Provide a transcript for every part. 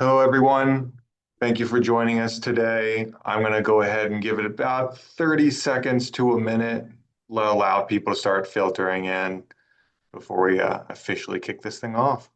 Hello, everyone. Thank you for joining us today. I'm going to go ahead and give it about 30 seconds to a minute, allow people to start filtering in before we officially kick this thing off.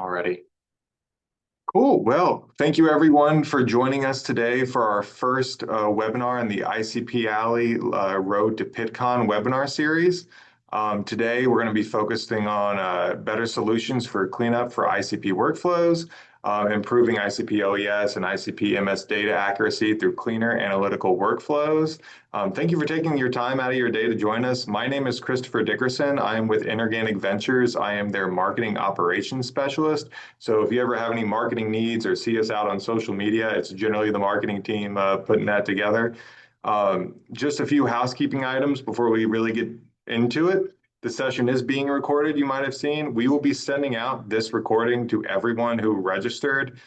Already. Cool. Well, thank you everyone for joining us today for our first webinar in the ICP Alley Road to Pittcon webinar series. Today, we're going to be focusing on better solutions for cleanup for ICP workflows, improving ICP-OES and ICP-MS data accuracy through cleaner analytical workflows. Thank you for taking your time out of your day to join us. My name is Christopher Dickerson. I am with Inorganic Ventures. I am their marketing operations specialist. So if you ever have any marketing needs or see us out on social media, it's generally the marketing team putting that together. Just a few housekeeping items before we really get into it. The session is being recorded, you might have seen. We will be sending out this recording to everyone who registered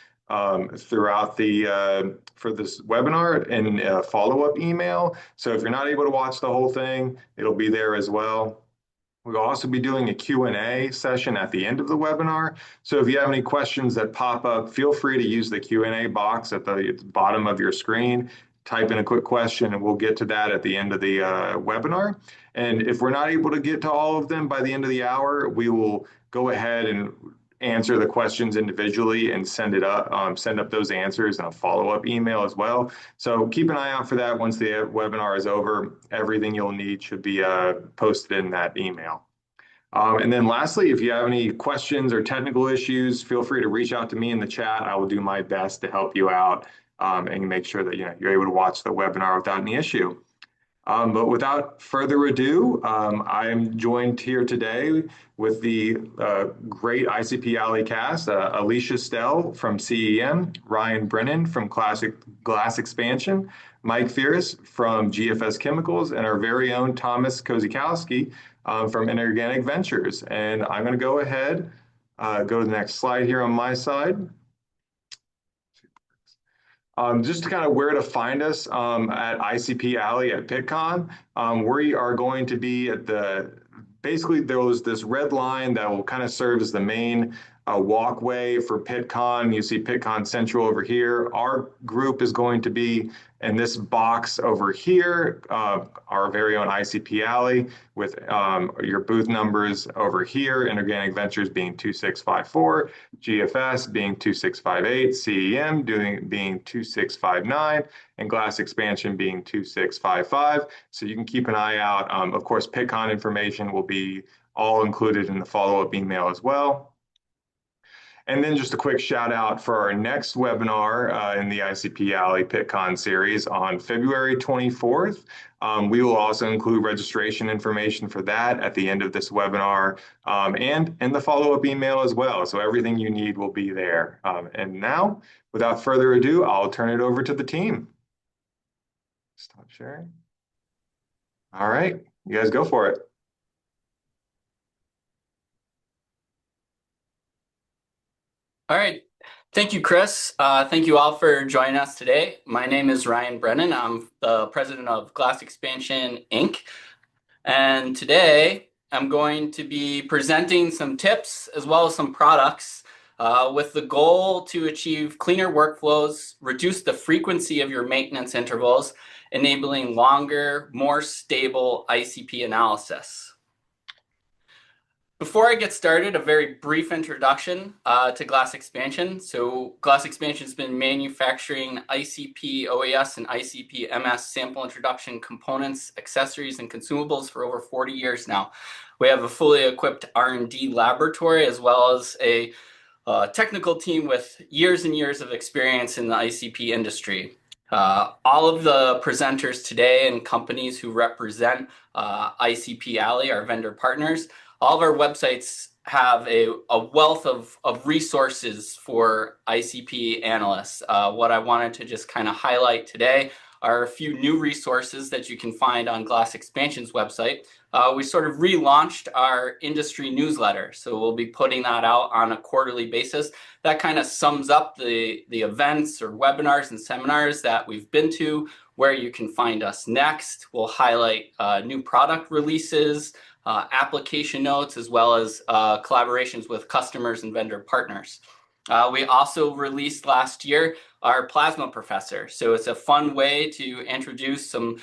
throughout for this webinar in a follow-up email. So if you're not able to watch the whole thing, it'll be there as well. We'll also be doing a Q&A session at the end of the webinar. So if you have any questions that pop up, feel free to use the Q&A box at the bottom of your screen. Type in a quick question and we'll get to that at the end of the webinar. And if we're not able to get to all of them by the end of the hour, we will go ahead and answer the questions individually and send up those answers in a follow-up email as well. So keep an eye out for that. Once the webinar is over, everything you'll need should be posted in that email. And then lastly, if you have any questions or technical issues, feel free to reach out to me in the chat. I will do my best to help you out and make sure that you're able to watch the webinar without any issue. But without further ado, I am joined here today with the great ICP Alley cast, Alicia Stell from CEM, Ryan Brennan from Glass Expansion, Mike Fearis from GFS Chemicals, and our very own Thomas Kozikowski from Inorganic Ventures. And I'm going to go ahead, go to the next slide here on my side. Just kind of where to find us at ICP Alley at Pittcon. We are going to be at basically there was this red line that will kind of serve as the main walkway for Pittcon. You see Pittcon Central over here. Our group is going to be in this box over here, our very own ICP Alley with your booth numbers over here, Inorganic Ventures being 2654, GFS being 2658, CEM being 2659, and Glass Expansion being 2655. So you can keep an eye out. Of course, Pittcon information will be all included in the follow-up email as well. And then just a quick shout out for our next webinar in the ICP Alley Pittcon series on February 24th. We will also include registration information for that at the end of this webinar and in the follow-up email as well. So everything you need will be there. And now, without further ado, I'll turn it over to the team. Stop sharing. All right, you guys go for it. All right. Thank you, Chris. Thank you all for joining us today. My name is Ryan Brennan. I'm the president of Glass Expansion, Inc. And today I'm going to be presenting some tips as well as some products with the goal to achieve cleaner workflows, reduce the frequency of your maintenance intervals, enabling longer, more stable ICP analysis. Before I get started, a very brief introduction to Glass Expansion. So Glass Expansion has been manufacturing ICP-OES and ICP-MS sample introduction components, accessories, and consumables for over 40 years now. We have a fully equipped R&D laboratory as well as a technical team with years and years of experience in the ICP industry. All of the presenters today and companies who represent ICP Alley, our vendor partners, all of our websites have a wealth of resources for ICP analysts. What I wanted to just kind of highlight today are a few new resources that you can find on Glass Expansion's website. We sort of relaunched our industry newsletter, so we'll be putting that out on a quarterly basis. That kind of sums up the events or webinars and seminars that we've been to, where you can find us next. We'll highlight new product releases, application notes, as well as collaborations with customers and vendor partners. We also released last year our Plasma Professor. So it's a fun way to introduce some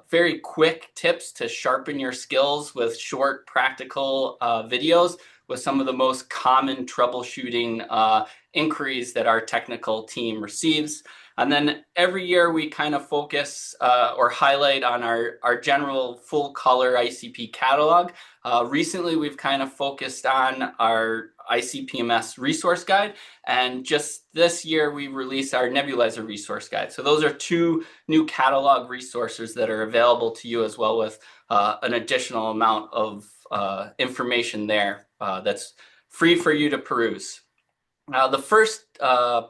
very quick tips to sharpen your skills with short, practical videos with some of the most common troubleshooting inquiries that our technical team receives. And then every year we kind of focus or highlight on our general full color ICP catalog. Recently, we've kind of focused on our ICP-MS resource guide, and just this year we released our nebulizer resource guide. So those are two new catalog resources that are available to you, as well with an additional amount of information there that's free for you to peruse. The first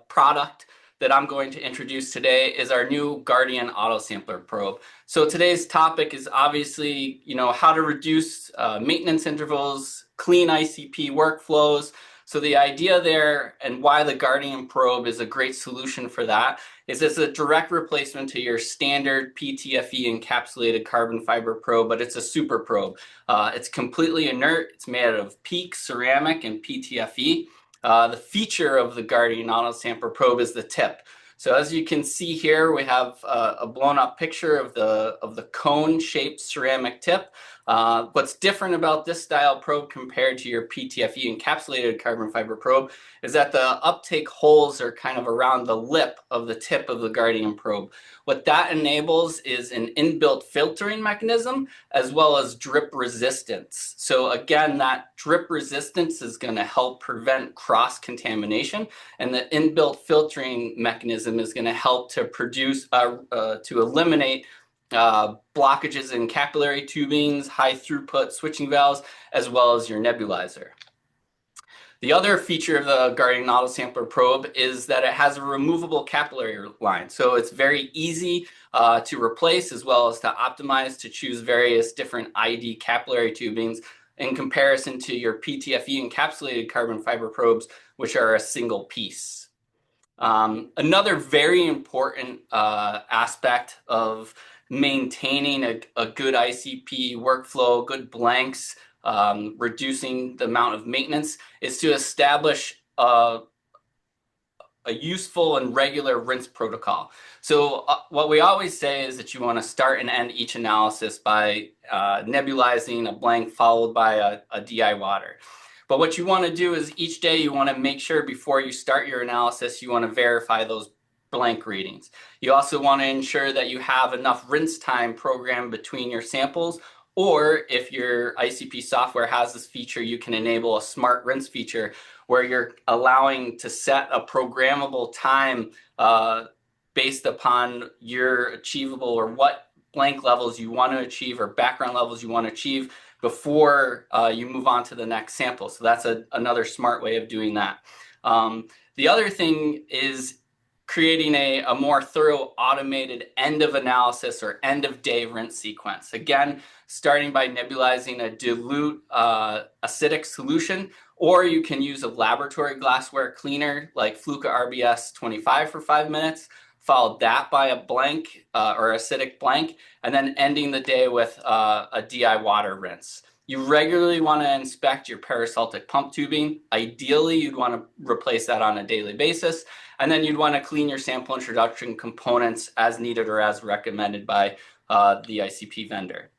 product that I'm going to introduce today is our new Guardian Auto Sampler probe. So today's topic is obviously, how to reduce maintenance intervals, clean ICP workflows. So the idea there, and why the Guardian probe is a great solution for that, is it's a direct replacement to your standard PTFE encapsulated carbon fiber probe, but it's a super probe. It's completely inert. It's made out of PEEK, ceramic, and PTFE. The feature of the Guardian Auto Sampler probe is the tip. So as you can see here, we have a blown up picture of the cone-shaped ceramic tip. What's different about this style probe compared to your PTFE encapsulated carbon fiber probe is that the uptake holes are kind of around the lip of the tip of the Guardian probe. What that enables is an inbuilt filtering mechanism as well as drip resistance. So again, that drip resistance is going to help prevent cross-contamination, and the inbuilt filtering mechanism is going to help to eliminate blockages in capillary tubings, high throughput switching valves, as well as your nebulizer. The other feature of the Guardian Auto Sampler probe is that it has a removable capillary line. So it's very easy to replace, as well as to optimize to choose various different ID capillary tubings in comparison to your PTFE encapsulated carbon fiber probes, which are a single piece. Another very important aspect of maintaining a good ICP workflow, good blanks, reducing the amount of maintenance, is to establish a useful and regular rinse protocol. So what we always say is that you want to start and end each analysis by nebulizing a blank followed by a DI water. But what you want to do is each day you want to make sure before you start your analysis, you want to verify those blank readings. You also want to ensure that you have enough rinse time programmed between your samples, or if your ICP software has this feature, you can enable a smart rinse feature where you're allowing to set a programmable time based upon your achievable or what blank levels you want to achieve or background levels you want to achieve before you move on to the next sample. So that's another smart way of doing that. The other thing is creating a more thorough automated end of analysis or end of day rinse sequence. Again, starting by nebulizing a dilute acidic solution, or you can use a laboratory glassware cleaner like Fluka RBS 25 for 5 minutes, followed that by a blank or acidic blank, and then ending the day with a DI water rinse. You regularly want to inspect your peristaltic pump tubing. Ideally, you'd want to replace that on a daily basis. And then you'd want to clean your sample introduction components as needed or as recommended by the ICP vendor.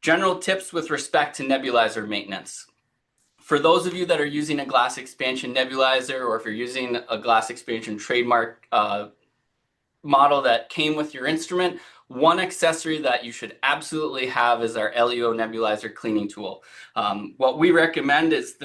General tips with respect to nebulizer maintenance. For those of you that are using a glass expansion nebulizer, or if you're using a glass expansion trademark model that came with your instrument, one accessory that you should absolutely have is our LEO nebulizer cleaning tool. What we recommend is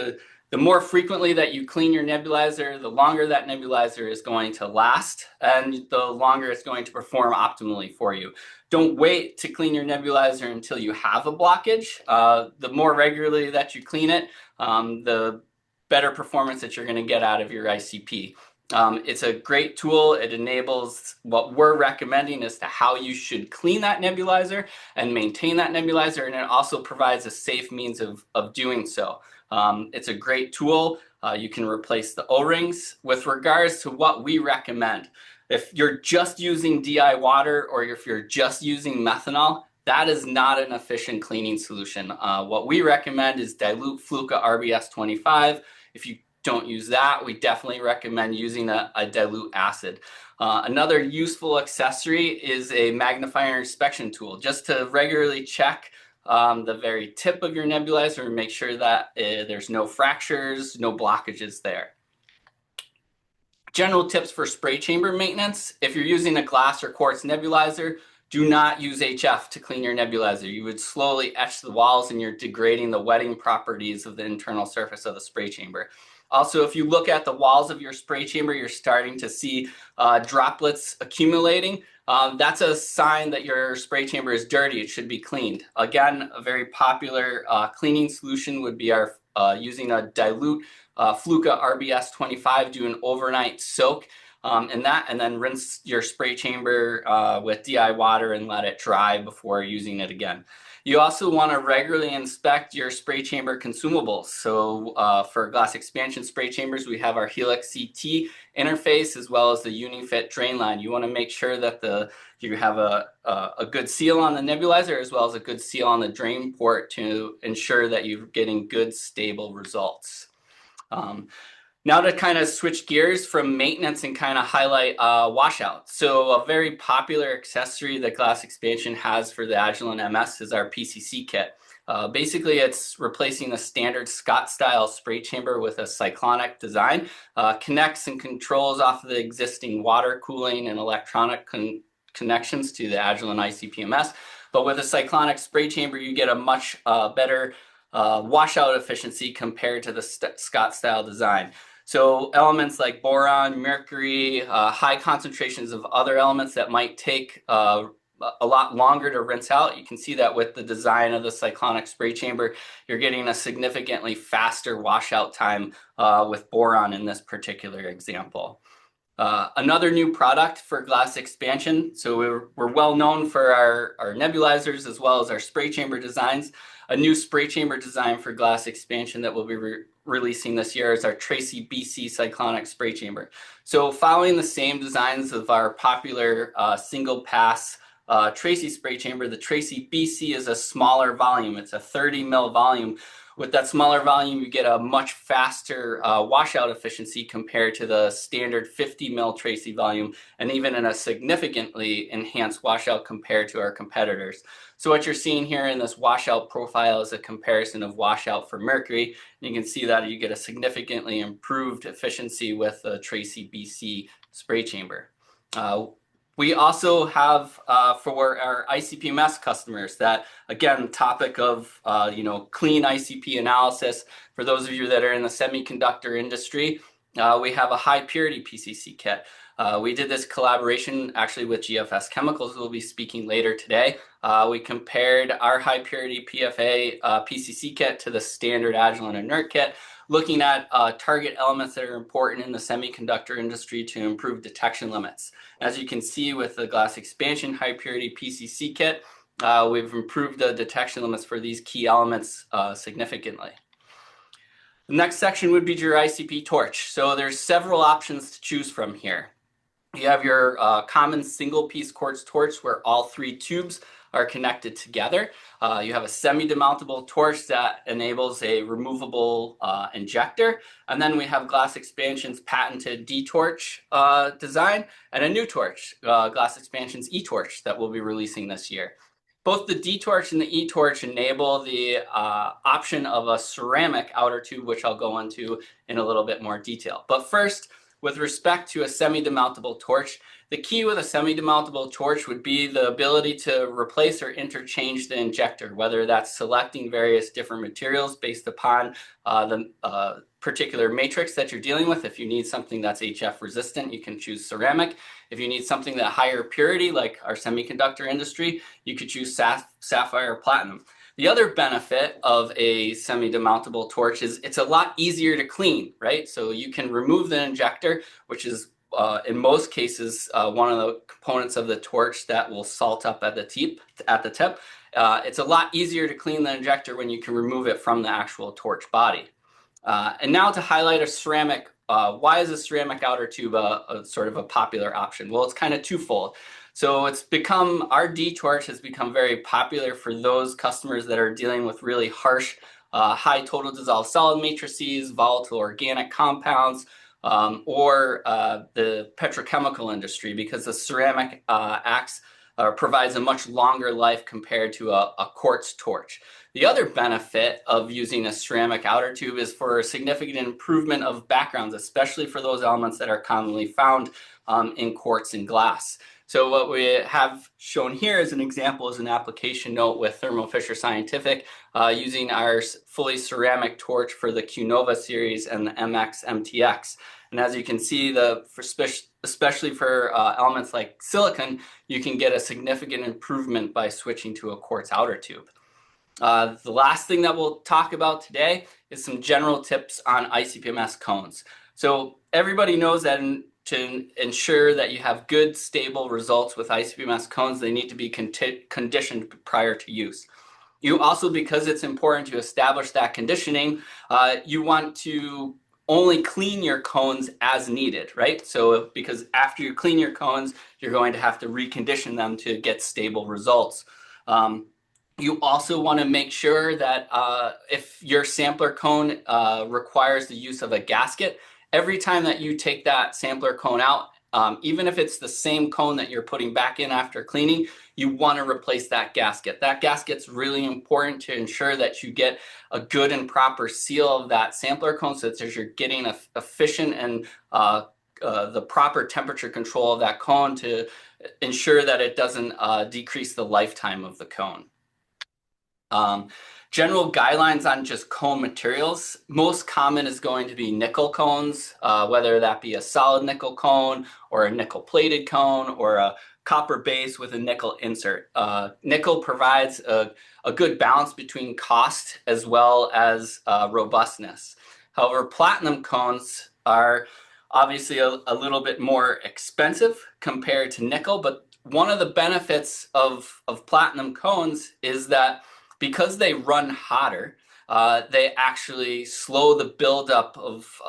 The more frequently that you clean your nebulizer, the longer that nebulizer is going to last, and the longer it's going to perform optimally for you. Don't wait to clean your nebulizer until you have a blockage. The more regularly that you clean it, the better performance that you're going to get out of your ICP. It's a great tool. It enables what we're recommending as to how you should clean that nebulizer and maintain that nebulizer, and it also provides a safe means of doing so. It's a great tool. You can replace the O-rings. With regards to what we recommend, if you're just using DI water or if you're just using methanol, that is not an efficient cleaning solution. What we recommend is dilute Fluca RBS 25. If you don't use that, we definitely recommend using a dilute acid. Another useful accessory is a magnifier inspection tool, just to regularly check the very tip of your nebulizer and make sure that there's no fractures, no blockages there. General tips for spray chamber maintenance. If you're using a glass or quartz nebulizer, do not use HF to clean your nebulizer. You would slowly etch the walls and you're degrading the wetting properties of the internal surface of the spray chamber. Also, if you look at the walls of your spray chamber, you're starting to see droplets accumulating. That's a sign that your spray chamber is dirty. It should be cleaned. Again, a very popular cleaning solution would be our using a dilute Fluca RBS 25, do an overnight soak in that, and then rinse your spray chamber with DI water and let it dry before using it again. You also want to regularly inspect your spray chamber consumables. So for glass expansion spray chambers, we have our Helix CT interface as well as the UniFit drain line. You want to make sure that you have a good seal on the nebulizer as well as a good seal on the drain port to ensure that you're getting good, stable results. Now to kind of switch gears from maintenance and kind of highlight washout. So a very popular accessory that Glass Expansion has for the Agilent MS is our PCC kit. Basically, it's replacing a standard Scott-style spray chamber with a cyclonic design. Connects and controls off of the existing water cooling and electronic connections to the Agilent ICP-MS. But with a cyclonic spray chamber, you get a much better washout efficiency compared to the Scott-style design. So elements like boron, mercury, high concentrations of other elements that might take a lot longer to rinse out. You can see that with the design of the cyclonic spray chamber, you're getting a significantly faster washout time with boron in this particular example. Another new product for Glass Expansion. So we're well known for our nebulizers as well as our spray chamber designs. A new spray chamber design for Glass Expansion that we'll be releasing this year is our Tracy BC cyclonic spray chamber. So following the same designs of our popular single pass Tracy spray chamber, the Tracy BC is a smaller volume. It's a 30 ml volume. With that smaller volume, you get a much faster washout efficiency compared to the standard 50 ml Tracy volume, and even in a significantly enhanced washout compared to our competitors. So what you're seeing here in this washout profile is a comparison of washout for mercury. And you can see that you get a significantly improved efficiency with the Tracy BC spray chamber. We also have for our ICP-MS customers that, again, topic of clean ICP analysis. For those of you that are in the semiconductor industry, we have a high purity PCC kit. We did this collaboration actually with GFS Chemicals, who will be speaking later today. We compared our high purity PFA PCC kit to the standard Agilent inert kit, looking at target elements that are important in the semiconductor industry to improve detection limits. As you can see with the Glass Expansion high purity PCC kit, we've improved the detection limits for these key elements significantly. The next section would be your ICP torch. So there's several options to choose from here. You have your common single piece quartz torch where all three tubes are connected together. You have a semi-demountable torch that enables a removable injector. And then we have Glass Expansion's patented D-torch design and a new torch, Glass Expansion's E-torch that we'll be releasing this year. Both the D-torch and the E-torch enable the option of a ceramic outer tube, which I'll go into in a little bit more detail. But first, with respect to a semi-demountable torch, the key with a semi-demountable torch would be the ability to replace or interchange the injector, whether that's selecting various different materials based upon the particular matrix that you're dealing with. If you need something that's HF resistant, you can choose ceramic. If you need something that higher purity, like our semiconductor industry, you could choose sapphire or platinum. The other benefit of a semi-demountable torch is it's a lot easier to clean, right? So you can remove the injector, which is in most cases one of the components of the torch that will salt up at the tip. It's a lot easier to clean the injector when you can remove it from the actual torch body. And now to highlight a ceramic, why is a ceramic outer tube a sort of a popular option? Well, it's kind of twofold. So our D torch has become very popular for those customers that are dealing with really harsh, high total dissolved solid matrices, volatile organic compounds, or the petrochemical industry, because the ceramic provides a much longer life compared to a quartz torch. The other benefit of using a ceramic outer tube is for a significant improvement of backgrounds, especially for those elements that are commonly found in quartz and glass. So what we have shown here as an example is an application note with Thermo Fisher Scientific using our fully ceramic torch for the QNOVA series and the MX MTX. And as you can see, especially for elements like silicon, you can get a significant improvement by switching to a quartz outer tube. The last thing that we'll talk about today is some general tips on ICP-MS cones. So everybody knows that to ensure that you have good, stable results with ICP-MS cones, they need to be conditioned prior to use. You also, because it's important to establish that conditioning, you want to only clean your cones as needed, right? So because after you clean your cones, you're going to have to recondition them to get stable results. You also want to make sure that if your sampler cone requires the use of a gasket, every time that you take that sampler cone out, even if it's the same cone that you're putting back in after cleaning, you want to replace that gasket. That gasket's really important to ensure that you get a good and proper seal of that sampler cone so that you're getting efficient and the proper temperature control of that cone to ensure that it doesn't decrease the lifetime of the cone. General guidelines on just cone materials. Most common is going to be nickel cones, whether that be a solid nickel cone or a nickel plated cone or a copper base with a nickel insert. Nickel provides a good balance between cost as well as robustness. However, platinum cones are obviously a little bit more expensive compared to nickel, but one of the benefits of platinum cones is that because they run hotter, they actually slow the buildup of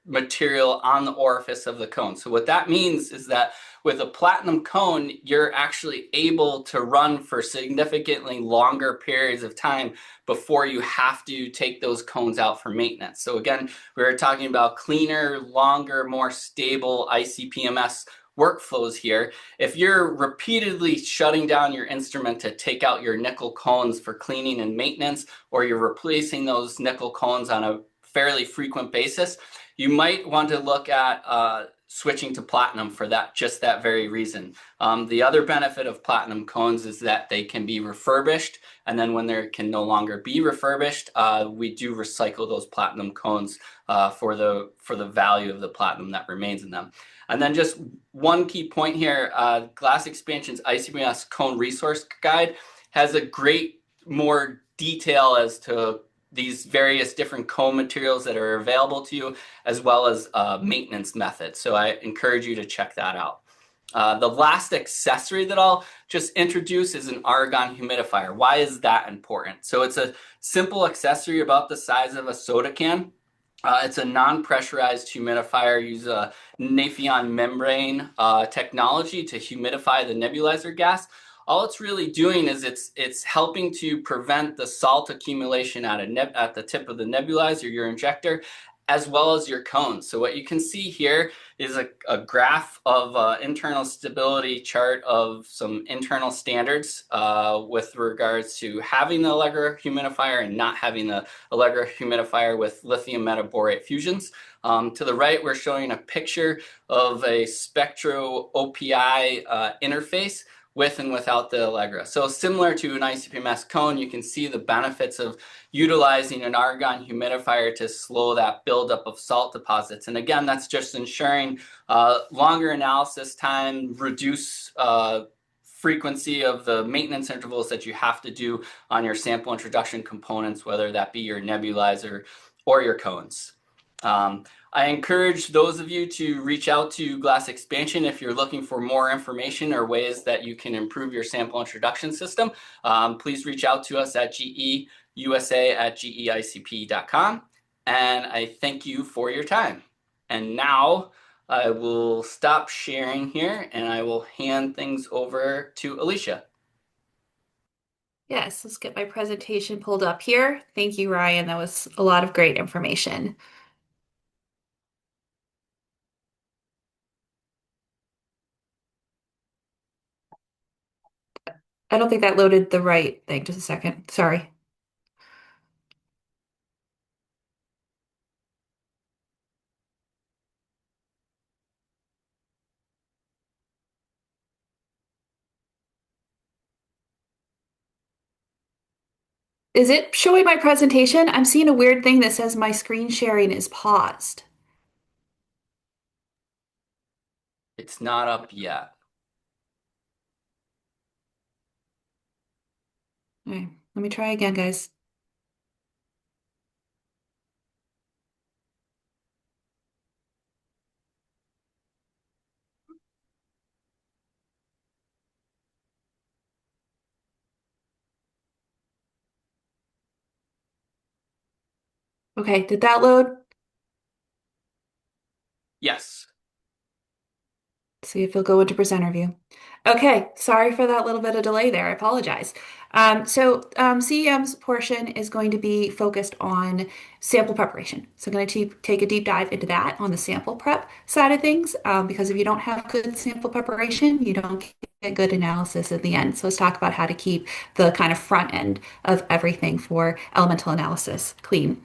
material on the orifice of the cone. So what that means is that with a platinum cone, you're actually able to run for significantly longer periods of time before you have to take those cones out for maintenance. So again, we were talking about cleaner, longer, more stable ICP-MS workflows here. If you're repeatedly shutting down your instrument to take out your nickel cones for cleaning and maintenance, or you're replacing those nickel cones on a fairly frequent basis, you might want to look at switching to platinum for just that very reason. The other benefit of platinum cones is that they can be refurbished, and then when they can no longer be refurbished, we do recycle those platinum cones for the value of the platinum that remains in them. And then just one key point here, Glass Expansion's ICP-MS Cone Resource Guide has a great more detail as to these various different cone materials that are available to you, as well as maintenance methods. So I encourage you to check that out. The last accessory that I'll just introduce is an argon humidifier. Why is that important? So it's a simple accessory about the size of a soda can. It's a non-pressurized humidifier, uses a Nafion membrane technology to humidify the nebulizer gas. All it's really doing is it's helping to prevent the salt accumulation at the tip of the nebulizer, your injector, as well as your cones. So what you can see here is a graph of internal stability chart of some internal standards with regards to having the Allegra humidifier and not having the Allegra humidifier with lithium metaborate fusions. To the right, we're showing a picture of a spectro OPI interface with and without the Allegra. So similar to an ICP-MS cone, you can see the benefits of utilizing an argon humidifier to slow that buildup of salt deposits. And again, that's just ensuring longer analysis time, reduce frequency of the maintenance intervals that you have to do on your sample introduction components, whether that be your nebulizer or your cones. I encourage those of you to reach out to Glass Expansion if you're looking for more information or ways that you can improve your sample introduction system. Please reach out to us at geusa@geicp.com. And I thank you for your time. And now I will stop sharing here and I will hand things over to Alicia. Yes, let's get my presentation pulled up here. Thank you, Ryan. That was a lot of great information. I don't think that loaded the right thing. Just a second. Sorry. Is it showing my presentation? I'm seeing a weird thing that says my screen sharing is paused. It's not up yet. All right, let me try again, guys. Okay, did that load? Yes. See if you'll go into presenter view. Okay, sorry for that little bit of delay there. I apologize. CEM's portion is going to be focused on sample preparation. So I'm going to take a deep dive into that on the sample prep side of things, because if you don't have good sample preparation, you don't get good analysis at the end. So let's talk about how to keep the kind of front end of everything for elemental analysis clean.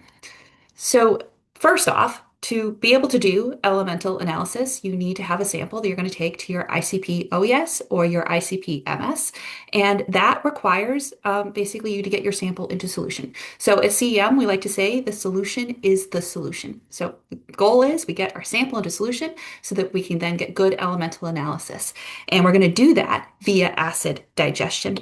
So first off, to be able to do elemental analysis, you need to have a sample that you're going to take to your ICP-OES or your ICP-MS, and that requires basically you to get your sample into solution. So at CEM, we like to say the solution is the solution. So the goal is we get our sample into solution so that we can then get good elemental analysis. And we're going to do that via acid digestion.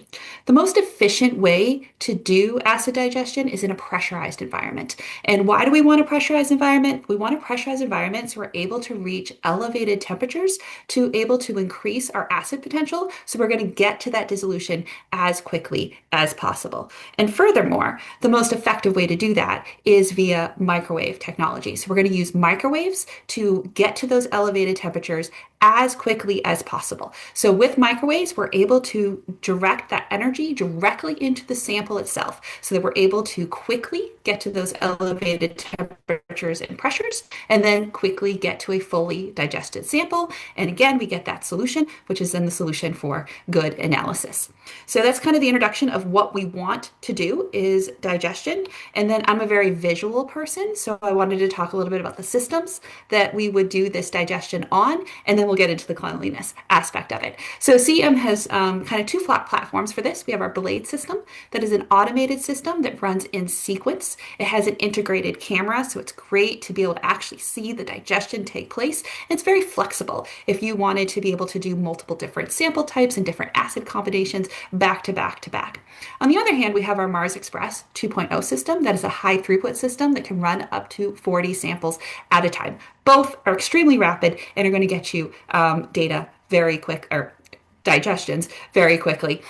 The most efficient way to do acid digestion is in a pressurized environment. And why do we want a pressurized environment? We want a pressurized environment so we're able to reach elevated temperatures to able to increase our acid potential. So we're going to get to that dissolution as quickly as possible. And furthermore, the most effective way to do that is via microwave technology. So we're going to use microwaves to get to those elevated temperatures as quickly as possible. So with microwaves, we're able to direct that energy directly into the sample itself so that we're able to quickly get to those elevated temperatures and pressures and then quickly get to a fully digested sample. And again, we get that solution, which is then the solution for good analysis. So that's kind of the introduction of what we want to do is digestion. And then I'm a very visual person, so I wanted to talk a little bit about the systems that we would do this digestion on, and then we'll get into the cleanliness aspect of it. So CEM has kind of two flat platforms for this. We have our Blade system that is an automated system that runs in sequence. It has an integrated camera, so it's great to be able to actually see the digestion take place. And it's very flexible if you wanted to be able to do multiple different sample types and different acid combinations back to back to back. On the other hand, we have our Mars Express 2.0 system that is a high throughput system that can run up to 40 samples at a time. Both are extremely rapid and are going to get you data very quick, or digestions very quickly.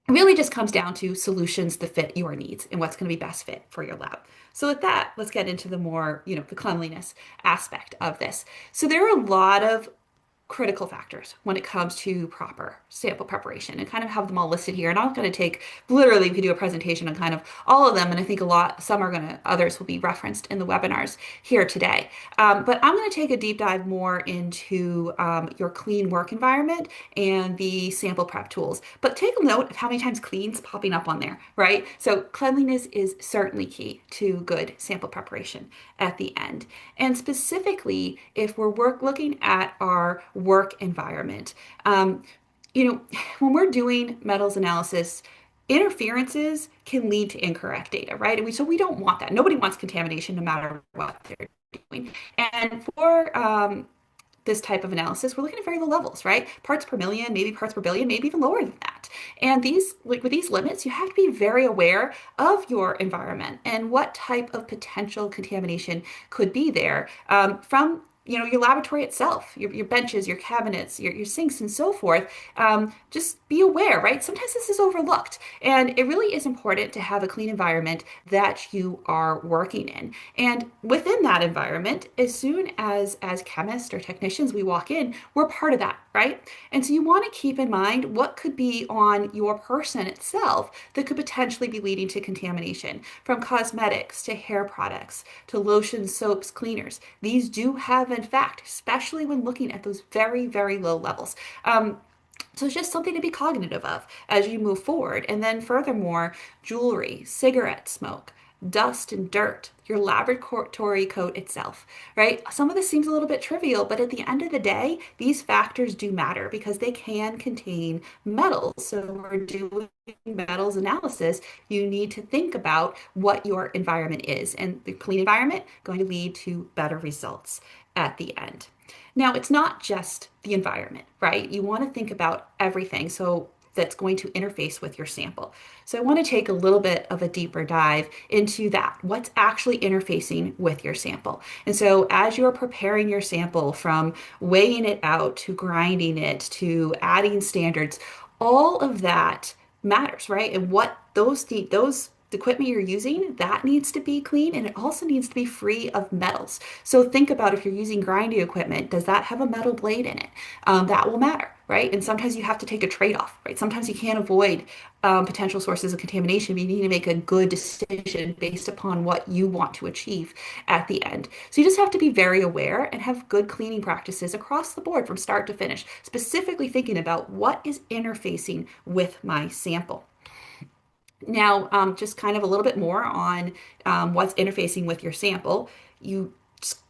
It really just comes down to solutions that fit your needs and what's going to be best fit for your lab. So with that, let's get into the more, the cleanliness aspect of this. So there are a lot of critical factors when it comes to proper sample preparation and kind of have them all listed here. And I'm going to take literally, we could do a presentation on kind of all of them. And I think others will be referenced in the webinars here today. But I'm going to take a deep dive more into your clean work environment and the sample prep tools. But take a note of how many times clean's popping up on there, right? So cleanliness is certainly key to good sample preparation at the end. And specifically, if we're looking at our work environment, um, when we're doing metals analysis, interferences can lead to incorrect data, right? So we don't want that. Nobody wants contamination no matter what they're doing. And for this type of analysis, we're looking at very low levels, right? Parts per million, maybe parts per billion, maybe even lower than that. And with these limits, you have to be very aware of your environment and what type of potential contamination could be there from your laboratory itself, your benches, your cabinets, your sinks, and so forth. Just be aware, right? Sometimes this is overlooked, and it really is important to have a clean environment that you are working in. And within that environment, as soon as chemists or technicians we walk in, we're part of that, right? And so you want to keep in mind what could be on your person itself that could potentially be leading to contamination, from cosmetics to hair products to lotions, soaps, cleaners. These do have, in fact, especially when looking at those very, very low levels. So it's just something to be cognitive of as you move forward. And then furthermore, jewelry, cigarette smoke, dust and dirt, your laboratory coat itself, right? Some of this seems a little bit trivial, but at the end of the day, these factors do matter because they can contain metals. So when we're doing metals analysis, you need to think about what your environment is. And the clean environment going to lead to better results at the end. Now, it's not just the environment, right? You want to think about everything. So that's going to interface with your sample. So I want to take a little bit of a deeper dive into that. What's actually interfacing with your sample? And so as you're preparing your sample, from weighing it out to grinding it to adding standards, all of that matters, right? And what those the equipment you're using, that needs to be clean, and it also needs to be free of metals. So think about, if you're using grinding equipment, does that have a metal blade in it? That will matter, right? And sometimes you have to take a trade-off, right? Sometimes you can't avoid potential sources of contamination, but you need to make a good decision based upon what you want to achieve at the end. So you just have to be very aware and have good cleaning practices across the board from start to finish, specifically thinking about what is interfacing with my sample. Now, just kind of a little bit more on what's interfacing with your sample.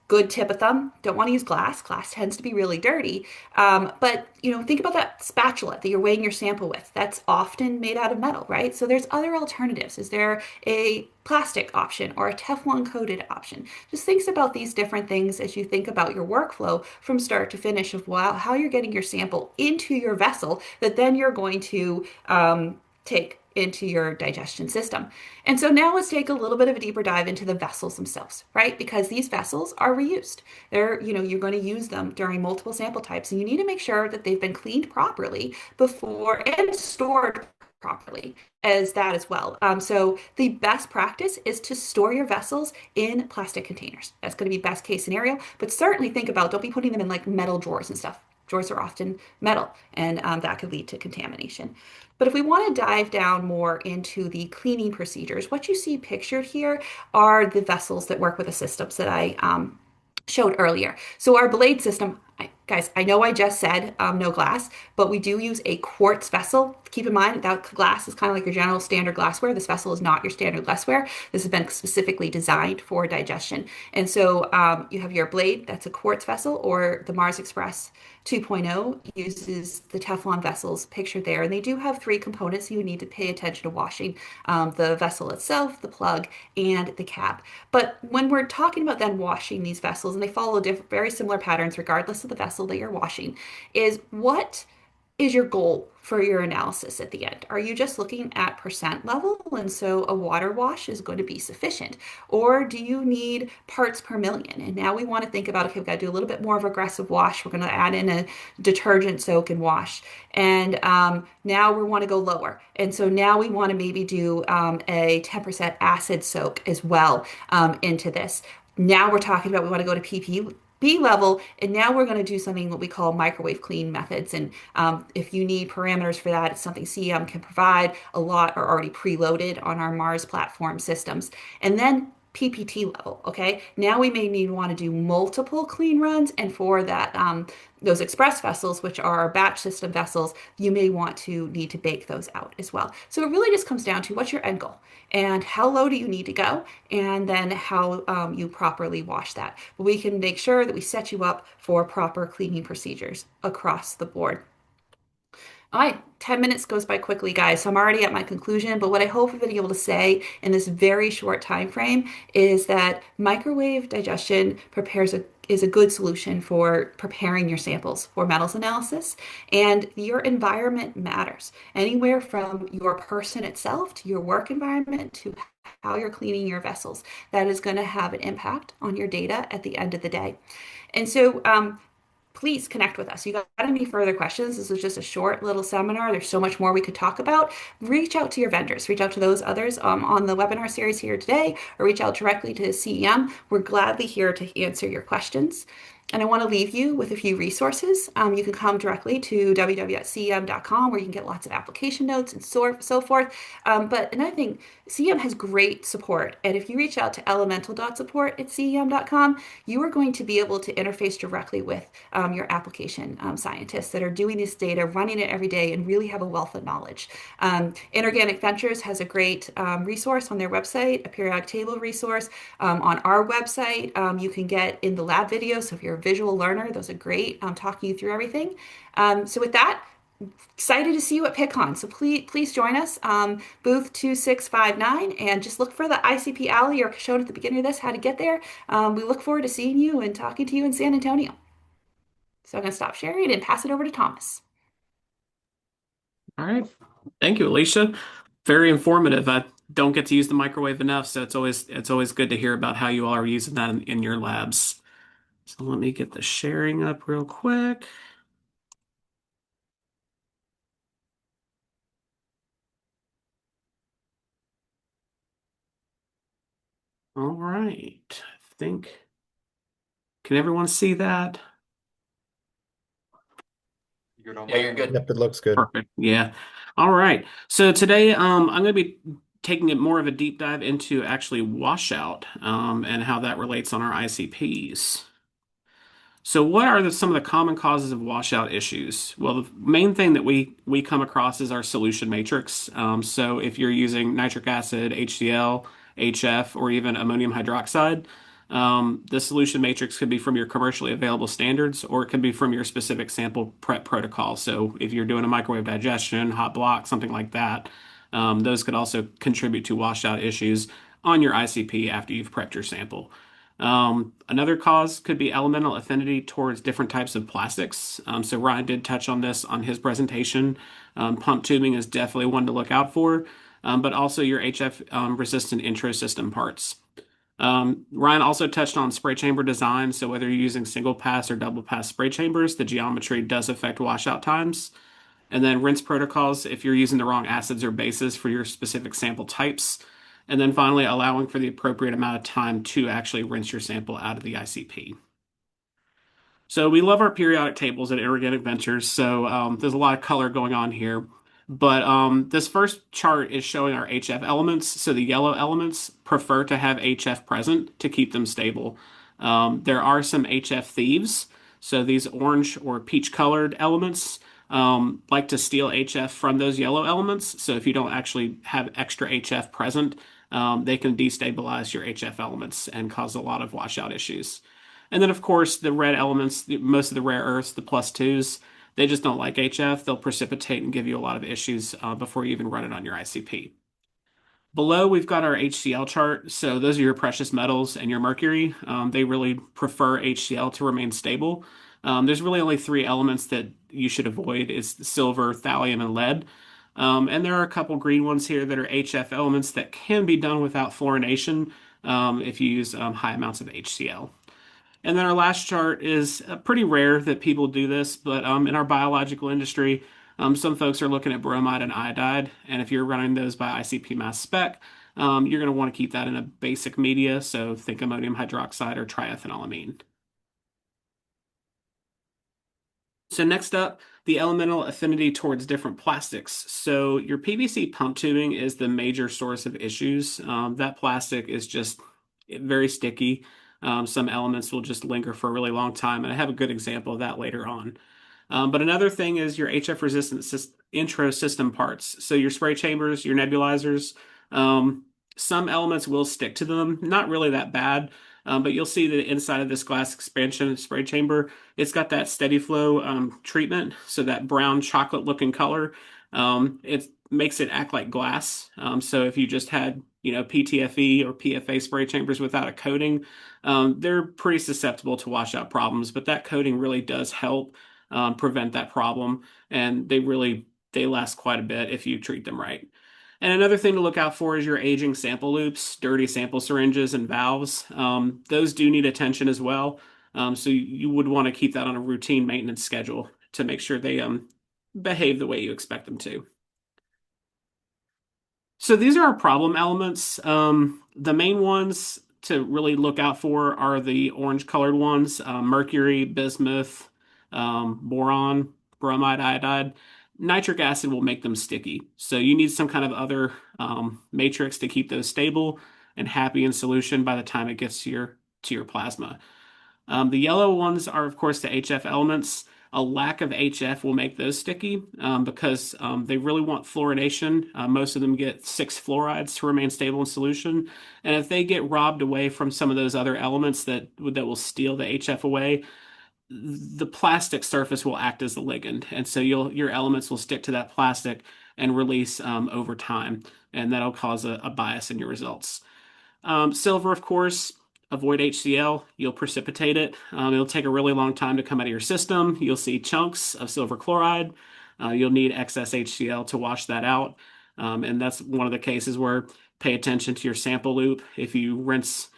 Good tip of thumb, don't want to use glass. Glass tends to be really dirty. But think about that spatula that you're weighing your sample with. That's often made out of metal, right? So there's other alternatives. Is there a plastic option or a Teflon coated option? Just think about these different things as you think about your workflow from start to finish of how you're getting your sample into your vessel that then you're going to take into your digestion system. And so now let's take a little bit of a deeper dive into the vessels themselves, right? Because these vessels are reused. You're going to use them during multiple sample types, and you need to make sure that they've been cleaned properly before and stored properly as that as well. So the best practice is to store your vessels in plastic containers. That's going to be best case scenario, but certainly think about, don't be putting them in like metal drawers and stuff. Drawers are often metal, and that could lead to contamination. But if we want to dive down more into the cleaning procedures, what you see pictured here are the vessels that work with the systems that I showed earlier. So our blade system, guys, I know I just said no glass, but we do use a quartz vessel. Keep in mind that glass is kind of like your general standard glassware. This vessel is not your standard glassware. This has been specifically designed for digestion. And so you have your blade, that's a quartz vessel, or the Mars Express 2.0 uses the Teflon vessels pictured there. And they do have three components you need to pay attention to washing: the vessel itself, the plug, and the cap. But when we're talking about then washing these vessels, and they follow very similar patterns regardless of the vessel that you're washing, is what is your goal for your analysis at the end? Are you just looking at percent level, and so a water wash is going to be sufficient? Or do you need parts per million? And now we want to think about, okay, we've got to do a little bit more of aggressive wash. We're going to add in a detergent soak and wash. And now we want to go lower. And so now we want to maybe do a 10% acid soak as well into this. Now we're talking about, we want to go to PP B level, and now we're going to do something what we call microwave clean methods. And if you need parameters for that, it's something CEM can provide. A lot are already preloaded on our Mars platform systems. And then PPT level, okay? Now we may need want to do multiple clean runs, and for that, those express vessels, which are our batch system vessels, you may want to need to bake those out as well. So it really just comes down to what's your end goal and how low do you need to go, and then how you properly wash that. But we can make sure that we set you up for proper cleaning procedures across the board. All right, 10 minutes goes by quickly, guys. So I'm already at my conclusion, but what I hope I've been able to say in this very short time frame is that microwave digestion is a good solution for preparing your samples for metals analysis. And your environment matters. Anywhere from your person itself to your work environment to how you're cleaning your vessels. That is going to have an impact on your data at the end of the day. And so please connect with us. You got any further questions? This was just a short little seminar. There's so much more we could talk about. Reach out to your vendors, reach out to those others on the webinar series here today, or reach out directly to CEM. We're gladly here to answer your questions. And I want to leave you with a few resources. You can come directly to www.cem.com where you can get lots of application notes and so forth. But another thing, CEM has great support. And if you reach out to elemental.support@cem.com, you are going to be able to interface directly with your application scientists that are doing this data, running it every day, and really have a wealth of knowledge. Inorganic Ventures has a great resource on their website, a periodic table resource. On our website, you can get in the lab videos. So if you're a visual learner, those are great, talking you through everything. So with that, excited to see you at Pittcon. So please join us, booth 2659, and just look for the ICP Alley or shown at the beginning of this, how to get there. We look forward to seeing you and talking to you in San Antonio. So I'm going to stop sharing and pass it over to Thomas. All right. Thank you, Alicia. Very informative. I don't get to use the microwave enough, so it's always good to hear about how you all are using that in your labs. So let me get the sharing up real quick. All right. I think, can everyone see that? Yeah, you're good. Yep, it looks good. Perfect. Yeah. All right. So today, I'm going to be taking it more of a deep dive into actually washout, and how that relates on our ICPs. So what are some of the common causes of washout issues? Well, the main thing that we come across is our solution matrix. So if you're using nitric acid, HCl, HF, or even ammonium hydroxide, the solution matrix could be from your commercially available standards, or it could be from your specific sample prep protocol. So if you're doing a microwave digestion, hot block, something like that, those could also contribute to washout issues on your ICP after you've prepped your sample. Another cause could be elemental affinity towards different types of plastics. So Ryan did touch on this on his presentation. Pump tubing is definitely one to look out for, but also your HF resistant intro system parts. Ryan also touched on spray chamber design. So whether you're using single pass or double pass spray chambers, the geometry does affect washout times. And then rinse protocols if you're using the wrong acids or bases for your specific sample types. And then finally, allowing for the appropriate amount of time to actually rinse your sample out of the ICP. So we love our periodic tables at Inorganic Ventures. So there's a lot of color going on here. But this first chart is showing our HF elements. So the yellow elements prefer to have HF present to keep them stable. There are some HF thieves. So these orange or peach colored elements like to steal HF from those yellow elements. So if you don't actually have extra HF present, they can destabilize your HF elements and cause a lot of washout issues. And then, of course, the red elements, most of the rare earths, the plus twos, they just don't like HF. They'll precipitate and give you a lot of issues before you even run it on your ICP. Below, we've got our HCl chart. So those are your precious metals and your mercury. They really prefer HCl to remain stable. There's really only three elements that you should avoid is silver, thallium, and lead. And there are a couple green ones here that are HF elements that can be done without fluorination if you use high amounts of HCl. And then our last chart is pretty rare that people do this, but in our biological industry, some folks are looking at bromide and iodide. And if you're running those by ICP-MS spec, you're going to want to keep that in a basic media. So think ammonium hydroxide or triethanolamine. So next up, the elemental affinity towards different plastics. So your PVC pump tubing is the major source of issues. That plastic is just very sticky. Some elements will just linger for a really long time, and I have a good example of that later on. But another thing is your HF resistant intro system parts. So your spray chambers, your nebulizers, some elements will stick to them. Not really that bad, but you'll see that inside of this glass expansion spray chamber, it's got that steady flow treatment. So that brown chocolate looking color, it makes it act like glass. So if you just had, PTFE or PFA spray chambers without a coating, they're pretty susceptible to washout problems. But that coating really does help prevent that problem, and they last quite a bit if you treat them right. And another thing to look out for is your aging sample loops, dirty sample syringes, and valves. Those do need attention as well. So you would want to keep that on a routine maintenance schedule to make sure they behave the way you expect them to. So these are our problem elements. The main ones to really look out for are the orange colored ones, mercury, bismuth, boron, bromide, iodide. Nitric acid will make them sticky. So you need some kind of other matrix to keep those stable and happy in solution by the time it gets to your plasma. The yellow ones are, of course, the HF elements. A lack of HF will make those sticky because they really want fluorination. Most of them get 6 fluorides to remain stable in solution. And if they get robbed away from some of those other elements that will steal the HF away, the plastic surface will act as the ligand. And so your elements will stick to that plastic and release over time. And that'll cause a bias in your results. Silver, of course, avoid HCl. You'll precipitate it. It'll take a really long time to come out of your system. You'll see chunks of silver chloride. You'll need excess HCl to wash that out. And that's one of the cases where pay attention to your sample loop. If you rinse,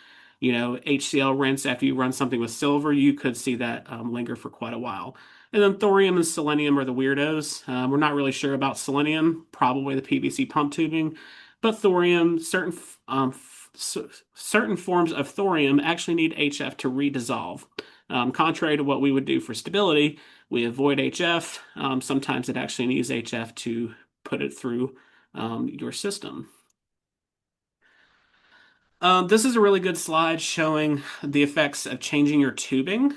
HCl rinse after you run something with silver, you could see that linger for quite a while. And then thorium and selenium are the weirdos. We're not really sure about selenium, probably the PVC pump tubing, but thorium, certain forms of thorium actually need HF to redissolve. Contrary to what we would do for stability, we avoid HF. Sometimes it actually needs HF to put it through your system. This is a really good slide showing the effects of changing your tubing.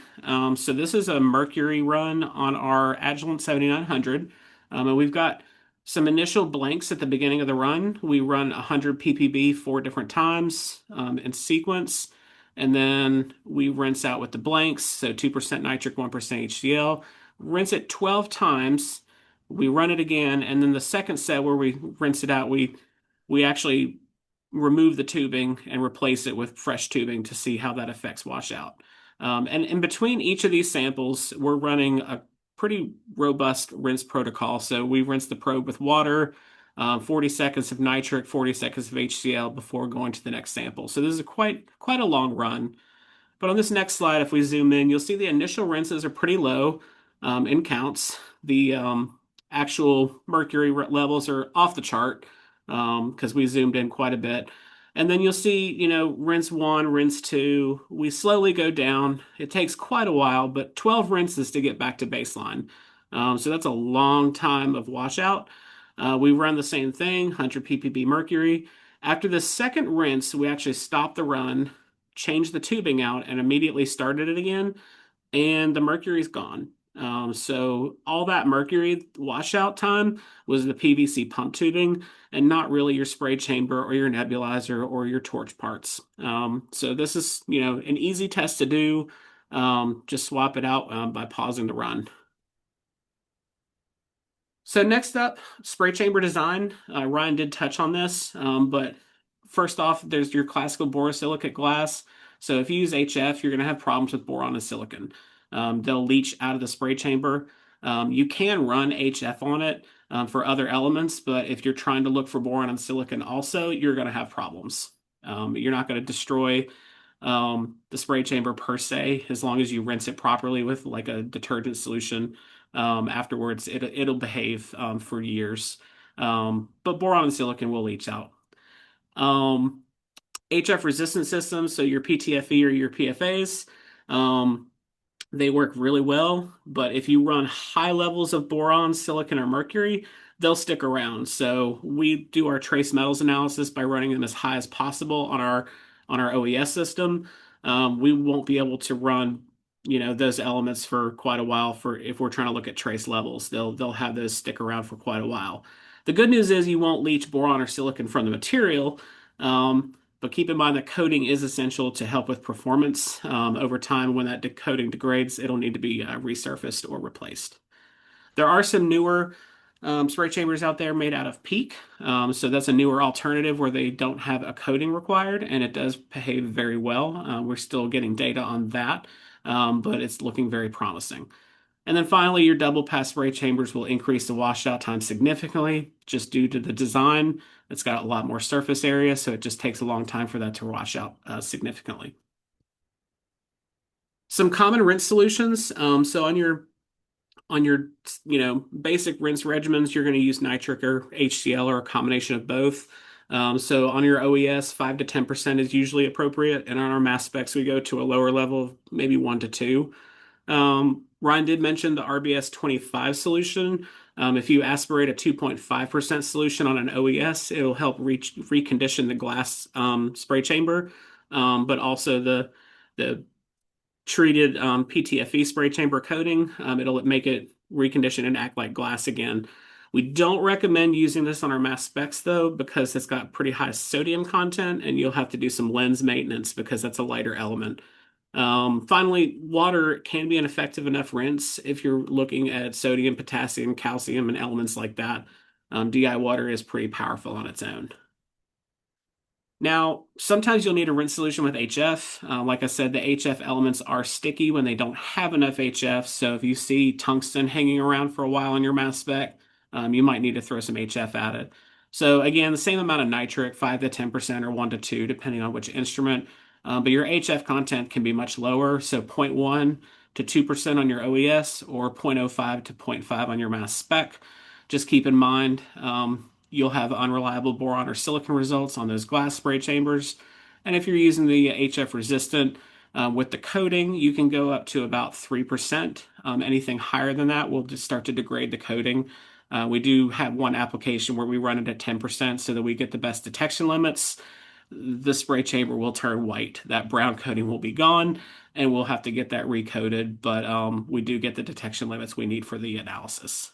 So this is a mercury run on our Agilent 7900. And we've got some initial blanks at the beginning of the run. We run 100 ppb 4 different times in sequence. And then we rinse out with the blanks. So 2% nitric, 1% HCl. Rinse it 12 times. We run it again. And then the second set where we rinse it out, we actually remove the tubing and replace it with fresh tubing to see how that affects washout. And in between each of these samples, we're running a pretty robust rinse protocol. So we rinse the probe with water, 40 seconds of nitric, 40 seconds of HCl before going to the next sample. So this is quite a long run. But on this next slide, if we zoom in, you'll see the initial rinses are pretty low in counts. The actual mercury levels are off the chart because we zoomed in quite a bit. And then you'll see, rinse 1, rinse 2. We slowly go down. It takes quite a while, but 12 rinses to get back to baseline. So that's a long time of washout. We run the same thing, 100 ppb mercury. After the second rinse, we actually stop the run, change the tubing out, and immediately started it again, and the mercury's gone. So all that mercury washout time was the PVC pump tubing and not really your spray chamber or your nebulizer or your torch parts. So this is, an easy test to do. Just swap it out by pausing the run. So next up, spray chamber design. Ryan did touch on this, but first off, there's your classical borosilicate glass. So if you use HF, you're going to have problems with boron and silicon. They'll leach out of the spray chamber. You can run HF on it for other elements, but if you're trying to look for boron and silicon also, you're going to have problems. You're not going to destroy the spray chamber per se, as long as you rinse it properly with like a detergent solution. Afterwards, it'll behave for years. But boron and silicon will leach out. HF resistant systems, so your PTFE or your PFAs. They work really well, but if you run high levels of boron, silicon, or mercury, they'll stick around. So we do our trace metals analysis by running them as high as possible on our OES system. We won't be able to run, those elements for quite a while for if we're trying to look at trace levels. They'll have those stick around for quite a while. The good news is you won't leach boron or silicon from the material. But keep in mind that coating is essential to help with performance. Over time, when that coating degrades, it'll need to be resurfaced or replaced. There are some newer spray chambers out there made out of PEEK. So that's a newer alternative where they don't have a coating required, and it does behave very well. We're still getting data on that, but it's looking very promising. And then finally, your double pass spray chambers will increase the washout time significantly just due to the design. It's got a lot more surface area, so it just takes a long time for that to wash out significantly. Some common rinse solutions. So on your basic rinse regimens, you're going to use nitric or HCl or a combination of both. So on your OES, 5 to 10% is usually appropriate, and on our mass specs, we go to a lower level of maybe 1 to 2. Ryan did mention the RBS 25 solution. If you aspirate a 2.5% solution on an OES, it'll help recondition the glass spray chamber, but also the treated PTFE spray chamber coating. It'll make it recondition and act like glass again. We don't recommend using this on our mass specs though, because it's got pretty high sodium content and you'll have to do some lens maintenance because that's a lighter element. Finally, water can be an effective enough rinse if you're looking at sodium, potassium, calcium, and elements like that. DI water is pretty powerful on its own. Now, sometimes you'll need a rinse solution with HF. Like I said, the HF elements are sticky when they don't have enough HF. So if you see tungsten hanging around for a while in your mass spec, you might need to throw some HF at it. So again, the same amount of nitric, 5 to 10% or 1 to 2, depending on which instrument. But your HF content can be much lower. So 0.1 to 2% on your OES or 0.05 to 0.5 on your mass spec. Just keep in mind, you'll have unreliable boron or silicon results on those glass spray chambers. And if you're using the HF resistant with the coating, you can go up to about 3%. Anything higher than that will just start to degrade the coating. We do have one application where we run it at 10% so that we get the best detection limits. The spray chamber will turn white. That brown coating will be gone, and we'll have to get that recoated, but we do get the detection limits we need for the analysis.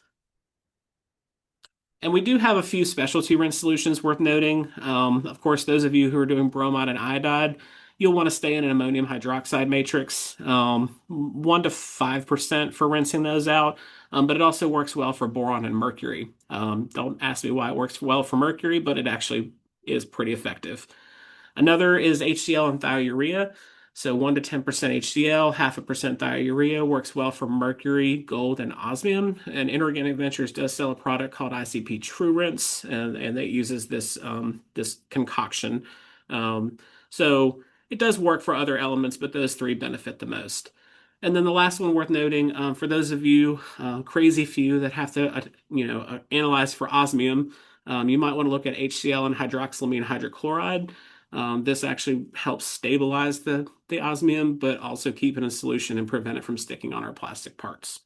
And we do have a few specialty rinse solutions worth noting. Of course, those of you who are doing bromide and iodide, you'll want to stay in an ammonium hydroxide matrix, 1 to 5% for rinsing those out, but it also works well for boron and mercury. Don't ask me why it works well for mercury, but it actually is pretty effective. Another is HCl and thiourea. So 1 to 10% HCl, 0.5% thiourea works well for mercury, gold, and osmium. And Inorganic Ventures does sell a product called ICP True Rinse, and it uses this concoction. So it does work for other elements, but those three benefit the most. And then the last one worth noting, for those of you, crazy few that have to, analyze for osmium, you might want to look at HCl and hydroxylamine hydrochloride. This actually helps stabilize the osmium, but also keep it in a solution and prevent it from sticking on our plastic parts.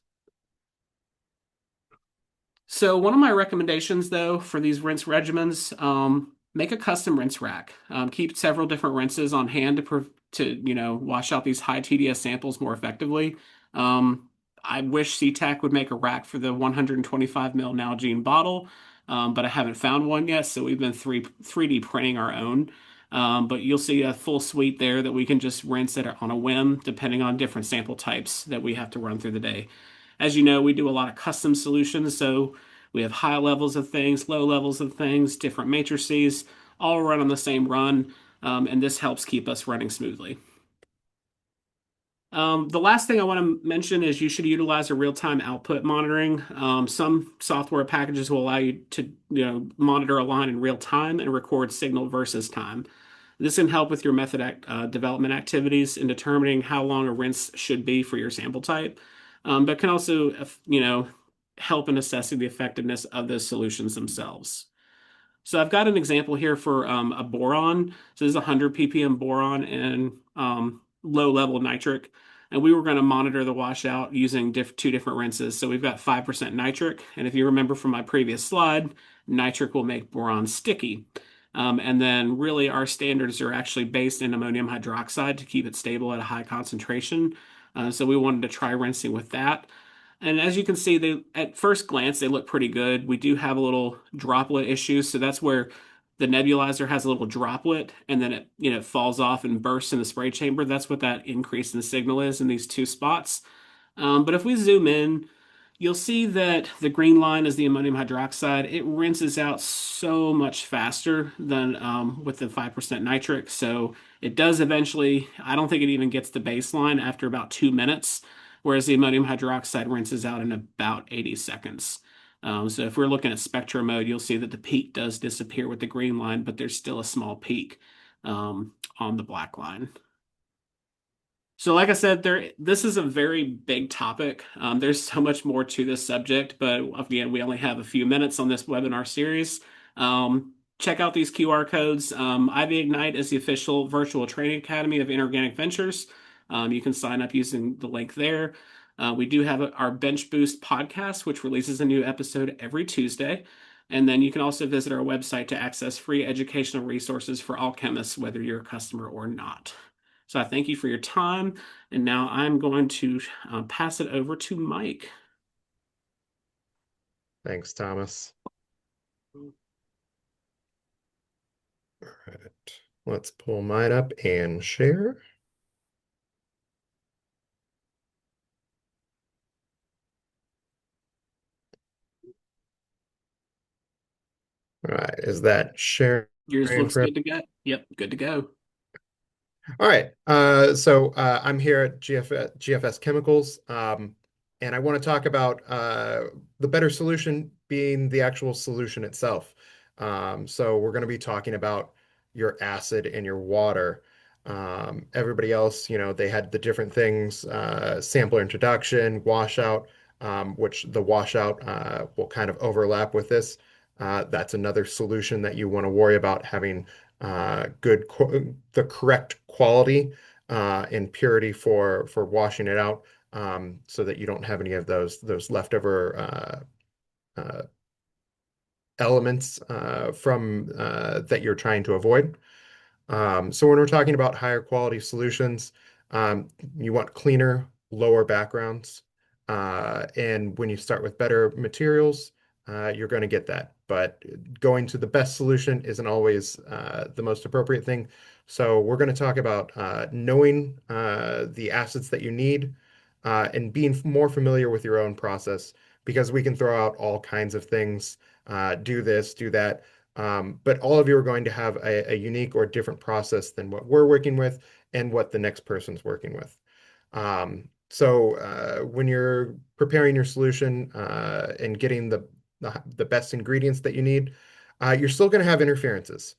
So one of my recommendations, though, for these rinse regimens, make a custom rinse rack. Keep several different rinses on hand to wash out these high TDS samples more effectively. I wish SeaTac would make a rack for the 125 ml Nalgene bottle, but I haven't found one yet, so we've been 3D printing our own. But you'll see a full suite there that we can just rinse it on a whim, depending on different sample types that we have to run through the day. As you know, we do a lot of custom solutions, so we have high levels of things, low levels of things, different matrices, all run on the same run, and this helps keep us running smoothly. The last thing I want to mention is you should utilize a real-time output monitoring. Some software packages will allow you to monitor a line in real time and record signal versus time. This can help with your method development activities in determining how long a rinse should be for your sample type, but can also help in assessing the effectiveness of those solutions themselves. So I've got an example here for a boron. So this is 100 ppm boron and low level nitric. and we were going to monitor the washout using two different rinses. So we've got 5% nitric, and if you remember from my previous slide, nitric will make boron sticky. And then really our standards are actually based in ammonium hydroxide to keep it stable at a high concentration. So we wanted to try rinsing with that. And as you can see, they at first glance they look pretty good. We do have a little droplet issue, so that's where the nebulizer has a little droplet and then it falls off and bursts in the spray chamber. That's what that increase in signal is in these two spots. But if we zoom in, you'll see that the green line is the ammonium hydroxide. It rinses out so much faster than with the 5% nitric. So it does eventually, I don't think it even gets to baseline after about 2 minutes, whereas the ammonium hydroxide rinses out in about 80 seconds. So if we're looking at spectrum mode, you'll see that the peak does disappear with the green line, but there's still a small peak on the black line. So like I said, this is a very big topic. There's so much more to this subject, but again, we only have a few minutes on this webinar series. Check out these QR codes. Ivy Ignite is the official virtual training academy of Inorganic Ventures. You can sign up using the link there. We do have our Bench Boost podcast, which releases a new episode every Tuesday. And then you can also visit our website to access free educational resources for all chemists, whether you're a customer or not. So I thank you for your time. And now I'm going to pass it over to Mike. Thanks, Thomas. All right, let's pull mine up and share. All right, is that sharing? Yours looks good to go. Yep, good to go. All right, so I'm here at GFS Chemicals, and I want to talk about the better solution being the actual solution itself. So we're going to be talking about your acid and your water. Everybody else, they had the different things, sampler introduction, washout, which the washout will kind of overlap with this. That's another solution that you want to worry about having the correct quality and purity for washing it out, so that you don't have any of those leftover elements from that you're trying to avoid. So when we're talking about higher quality solutions, you want cleaner, lower backgrounds. And when you start with better materials, you're going to get that. But going to the best solution isn't always the most appropriate thing. So we're going to talk about knowing the acids that you need and being more familiar with your own process, because we can throw out all kinds of things, do this, do that. But all of you are going to have a unique or different process than what we're working with and what the next person's working with. So when you're preparing your solution and getting the best ingredients that you need, you're still going to have interferences,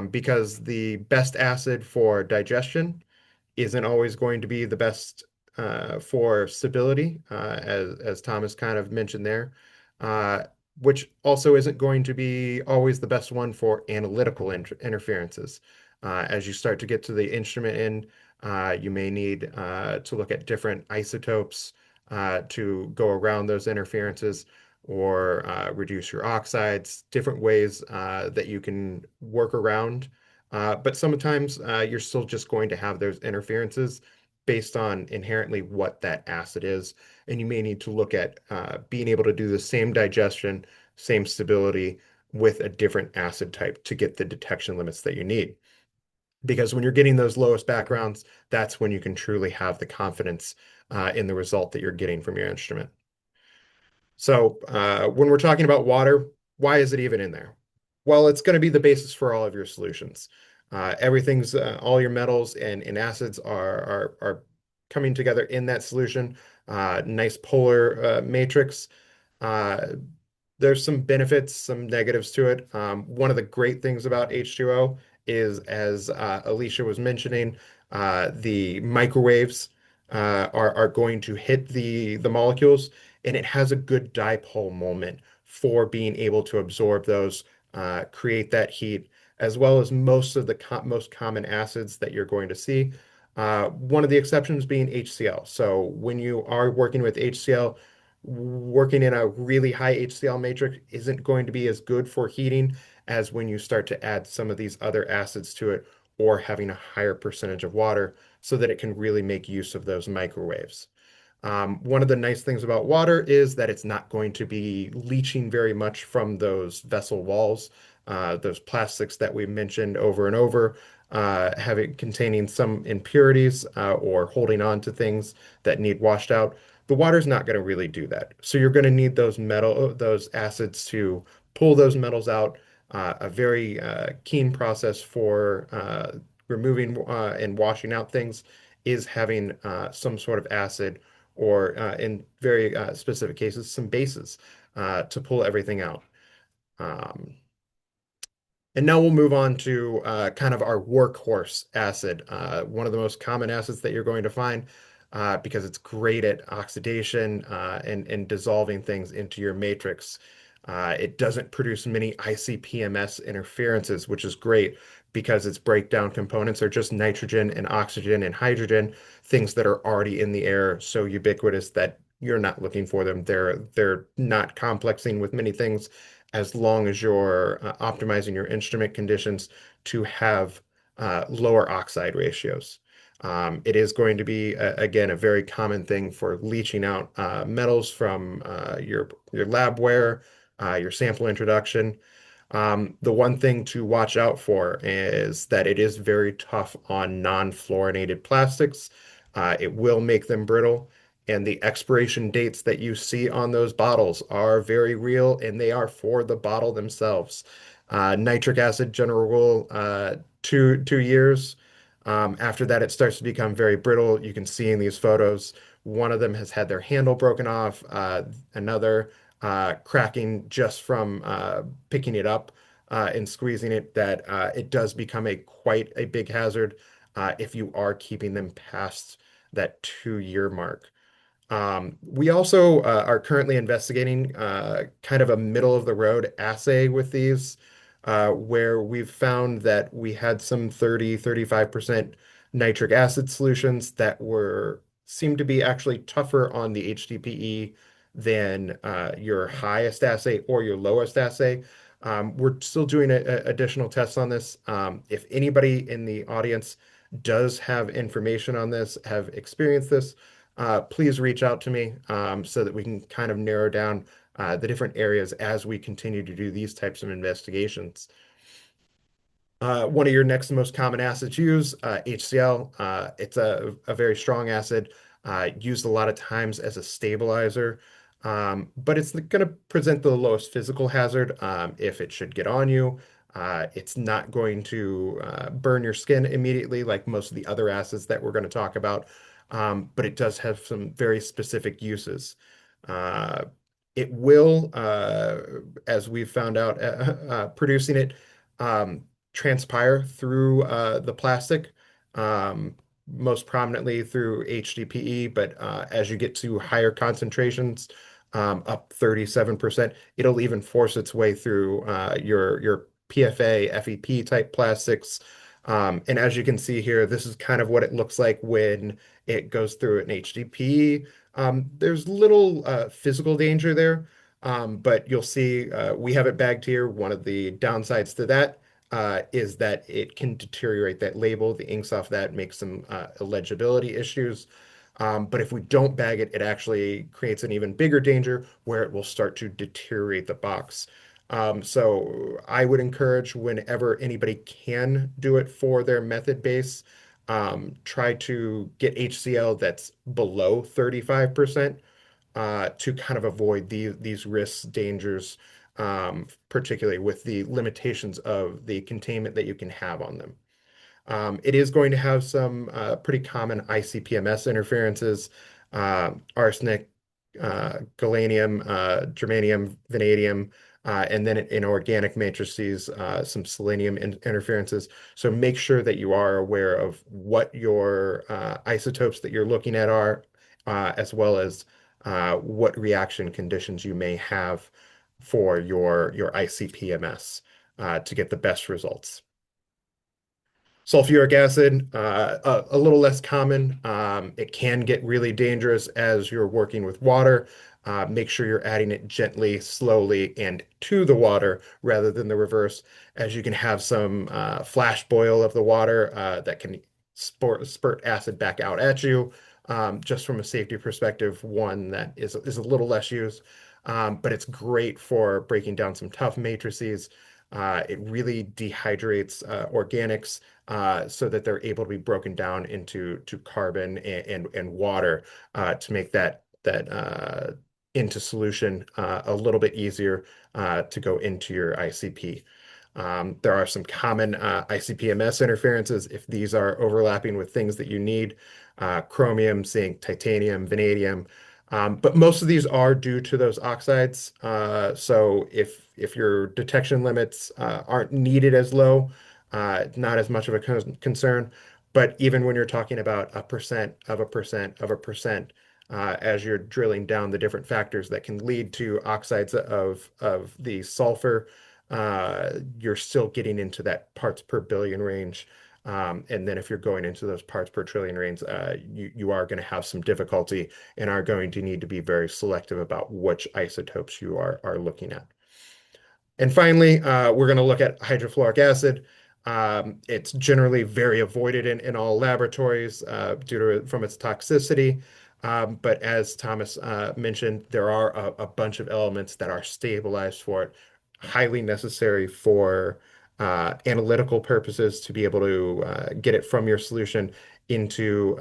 because the best acid for digestion isn't always going to be the best for stability, as Thomas kind of mentioned there, which also isn't going to be always the best one for analytical interferences. As you start to get to the instrument end, you may need to look at different isotopes to go around those interferences, or reduce your oxides, different ways that you can work around. But sometimes you're still just going to have those interferences based on inherently what that acid is. And you may need to look at being able to do the same digestion, same stability with a different acid type to get the detection limits that you need. Because when you're getting those lowest backgrounds, that's when you can truly have the confidence in the result that you're getting from your instrument. So when we're talking about water, why is it even in there? Well, it's going to be the basis for all of your solutions. Everything's all your metals and acids are coming together in that solution. Nice polar matrix. There's some benefits, some negatives to it. One of the great things about H2O is, as Alicia was mentioning, the microwaves are going to hit the molecules, and it has a good dipole moment for being able to absorb those, create that heat, as well as most of the most common acids that you're going to see One of the exceptions being HCl. So when you are working with HCl, working in a really high HCl matrix isn't going to be as good for heating as when you start to add some of these other acids to it or having a higher percentage of water so that it can really make use of those microwaves. One of the nice things about water is that it's not going to be leaching very much from those vessel walls, those plastics that we mentioned over and over, having containing some impurities or holding on to things that need washed out. The water's not going to really do that. So you're going to need those acids to pull those metals out. A very keen process for removing and washing out things is having some sort of acid or in very specific cases, some bases to pull everything out. Um, and now we'll move on to kind of our workhorse acid, one of the most common acids that you're going to find because it's great at oxidation and dissolving things into your matrix. It doesn't produce many ICP-MS interferences, which is great because its breakdown components are just nitrogen and oxygen and hydrogen, things that are already in the air, so ubiquitous that you're not looking for them. They're not complexing with many things as long as you're optimizing your instrument conditions to have lower oxide ratios. It is going to be, again, a very common thing for leaching out metals from your labware, your sample introduction. The one thing to watch out for is that it is very tough on non-fluorinated plastics. It will make them brittle, and the expiration dates that you see on those bottles are very real, and they are for the bottle themselves. Nitric acid, general rule, 2 years. After that, it starts to become very brittle. You can see in these photos, one of them has had their handle broken off, another cracking just from picking it up and squeezing it, that it does become quite a big hazard if you are keeping them past that 2 year mark. We also are currently investigating kind of a middle of the road assay with these, where we've found that we had some 35% nitric acid solutions that seemed to be actually tougher on the HDPE than your highest assay or your lowest assay. We're still doing additional tests on this. If anybody in the audience does have information on this, have experienced this, please reach out to me so that we can kind of narrow down the different areas as we continue to do these types of investigations. One of your next most common acids used, HCl. It's a very strong acid, used a lot of times as a stabilizer, but it's going to present the lowest physical hazard if it should get on you. It's not going to burn your skin immediately like most of the other acids that we're going to talk about, but it does have some very specific uses. Uh, it will, as we've found out, producing it transpire through the plastic, most prominently through HDPE, but as you get to higher concentrations, up 37%, it'll even force its way through your PFA, FEP type plastics. And as you can see here, this is kind of what it looks like when it goes through an HDPE. There's little physical danger there, but you'll see we have it bagged here. One of the downsides to that is that it can deteriorate that label. The inks off that makes some illegibility issues. But if we don't bag it, it actually creates an even bigger danger where it will start to deteriorate the box. So I would encourage whenever anybody can do it for their method base, try to get HCl that's below 35% to kind of avoid these risks, dangers, particularly with the limitations of the containment that you can have on them. It is going to have some pretty common ICP-MS interferences, arsenic, galenium, germanium, vanadium, and then in organic matrices, some selenium interferences. So make sure that you are aware of what your isotopes that you're looking at are, as well as what reaction conditions you may have for your ICP-MS to get the best results. Sulfuric acid, a little less common. It can get really dangerous as you're working with water. Make sure you're adding it gently, slowly, and to the water rather than the reverse, as you can have some flash boil of the water that can spurt acid back out at you. Just from a safety perspective, one that is a little less used, but it's great for breaking down some tough matrices. It really dehydrates organics so that they're able to be broken down into carbon and water to make that into solution a little bit easier to go into your ICP. There are some common ICP-MS interferences if these are overlapping with things that you need, chromium, zinc, titanium, vanadium. But most of these are due to those oxides. So if your detection limits aren't needed as low, not as much of a concern. But even when you're talking about a percent of a percent of a percent, as you're drilling down the different factors that can lead to oxides of the sulfur, you're still getting into that parts per billion range. And then if you're going into those parts per trillion range, you are going to have some difficulty and are going to need to be very selective about which isotopes you are looking at. And finally, we're going to look at hydrofluoric acid. It's generally very avoided in all laboratories from its toxicity. But as Thomas mentioned, there are a bunch of elements that are stabilized for it, highly necessary for analytical purposes to be able to get it from your solution into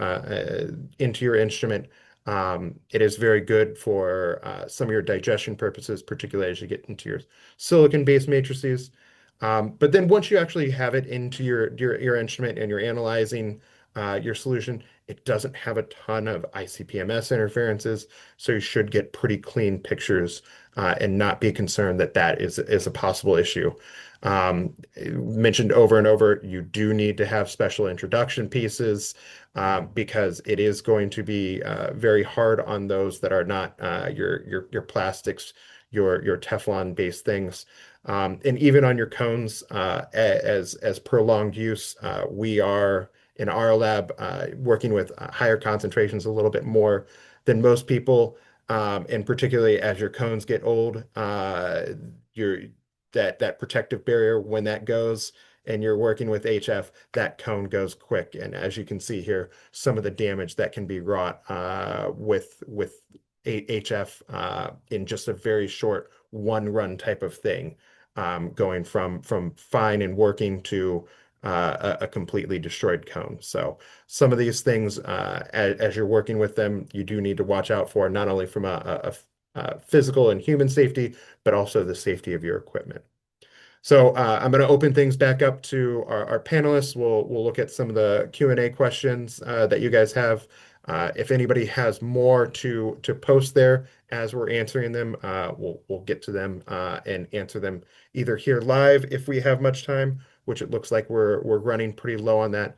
your instrument. It is very good for some of your digestion purposes, particularly as you get into your silicon-based matrices. But then once you actually have it into your instrument and you're analyzing your solution, it doesn't have a ton of ICP-MS interferences, so you should get pretty clean pictures and not be concerned that that is a possible issue. Mentioned over and over, you do need to have special introduction pieces because it is going to be very hard on those that are not your plastics, your Teflon-based things. And even on your cones, as prolonged use, we are in our lab working with higher concentrations a little bit more than most people. And particularly as your cones get old, your that protective barrier, when that goes and you're working with HF, that cone goes quick. And as you can see here, some of the damage that can be wrought with HF in just a very short one run type of thing, going from fine and working to a completely destroyed cone. So some of these things, as you're working with them, you do need to watch out for, not only from a physical and human safety, but also the safety of your equipment. So I'm going to open things back up to our panelists. We'll look at some of the Q&A questions that you guys have. If anybody has more to post there as we're answering them, we'll get to them and answer them either here live if we have much time, which it looks like we're running pretty low on that.